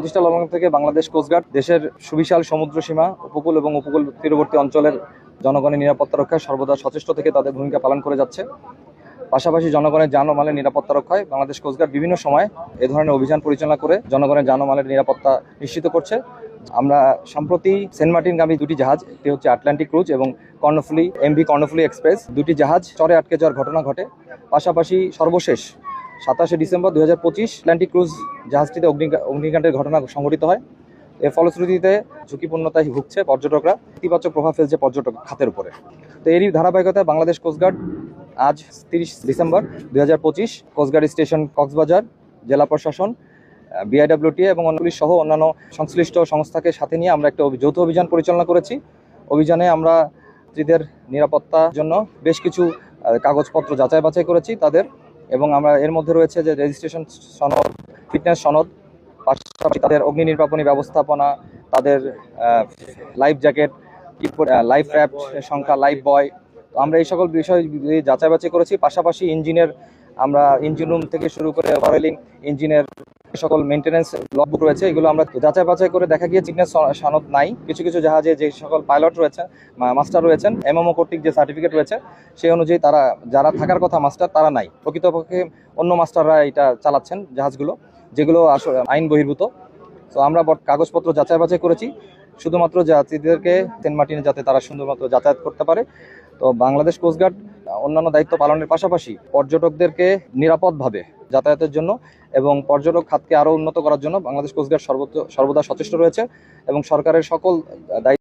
প্রতিষ্ঠা লগ্ন থেকে বাংলাদেশ কোস্টগার্ড দেশের সুবিশাল সমুদ্র সীমা, উপকূল এবং উপকূল তীরবর্তী অঞ্চলের জনগণের নিরাপত্তা রক্ষায় সর্বদা সচেষ্ট থেকে তাদের ভূমিকা পালন করে যাচ্ছে। পাশাপাশি জনগণের যান ও মালের নিরাপত্তা রক্ষায় বাংলাদেশ কোস্টগার্ড বিভিন্ন সময় এ ধরনের অভিযান পরিচালনা করে জনগণের যান ও মালের নিরাপত্তা নিশ্চিত করছে। আমরা সম্প্রতি সেন্ট মার্টিনগামী দুটি জাহাজ, একটি হচ্ছে আটলান্টিক ক্রুজ এবং এমভি কর্ণফুলী এক্সপ্রেস, দুটি জাহাজ চরে আটকে যাওয়ার ঘটনা ঘটে। পাশাপাশি সর্বশেষ 27শে ডিসেম্বর 2025 আটলান্টিক ক্রুজ জাহাজটিতে অগ্নিকাণ্ডের ঘটনা সংঘটিত হয়। এর ফলশ্রুতিতে ঝুঁকিপূর্ণতায় ভুগছে পর্যটকরা, ইতিবাচক প্রভাব ফেলছে পর্যটক খাতের উপরে। তো এরই ধারাবাহিকতায় বাংলাদেশ কোস্টগার্ড আজ 30 ডিসেম্বর 2025 কোস্টগার্ড স্টেশন কক্সবাজার, জেলা প্রশাসন, বিআইডব্লিউটিএ এবং পুলিশ সহ অন্যান্য সংশ্লিষ্ট সংস্থাকে সাথে নিয়ে আমরা একটা যৌথ অভিযান পরিচালনা করেছি। অভিযানে আমরা যাত্রীদের নিরাপত্তার জন্য বেশ কিছু কাগজপত্র যাচাই বাছাই করেছি তাদের, এবং আমরা এর মধ্যে রয়েছে যে রেজিস্ট্রেশন সনদ, ফিটনেস সনদ, পাশাপাশি তাদের অগ্নি নির্বাপনী ব্যবস্থাপনা, তাদের লাইফ জ্যাকেট, লাইফ র্যাফট সংখ্যা, লাইফ বয়, আমরা এই সকল বিষয় যাচাই বাছাই করেছি। পাশাপাশি আমরা ইঞ্জিন রুম থেকে শুরু করে ওভারঅয়েলিং, ইঞ্জিনের সকল মেনটেন্যান্স লগবুক রয়েছে, এগুলো আমরা যাচাই বাছাই করে দেখা গিয়ে ফিটনেস সনদ নাই। কিছু কিছু জাহাজে যে সকল পাইলট রয়েছেন, মাস্টার রয়েছেন, এমএমও কর্তৃক যে সার্টিফিকেট রয়েছে সেই অনুযায়ী যারা থাকার কথা মাস্টার তারা নাই। প্রকৃতপক্ষে অন্য মাস্টাররা এটা চালাচ্ছেন জাহাজগুলো, যেগুলো আসলে আইন বহির্ভূত। তো আমরা কাগজপত্র যাচাই বাছাই করেছি শুধুমাত্র যাত্রীদেরকে সেন্ট মার্টিনে যাতে তারা সুন্দরমাত্র যাতায়াত করতে পারে। তো বাংলাদেশ কোস্টগার্ড অন্যান্য দায়িত্ব পালনের পাশাপাশি পর্যটকদেরকে নিরাপদভাবে যাতায়াতের জন্য এবং পর্যটক খাতকে আরও উন্নত করার জন্য বাংলাদেশ কোস্টগার্ড সর্বদা সচেষ্ট রয়েছে এবং সরকারের সকল দায়িত্ব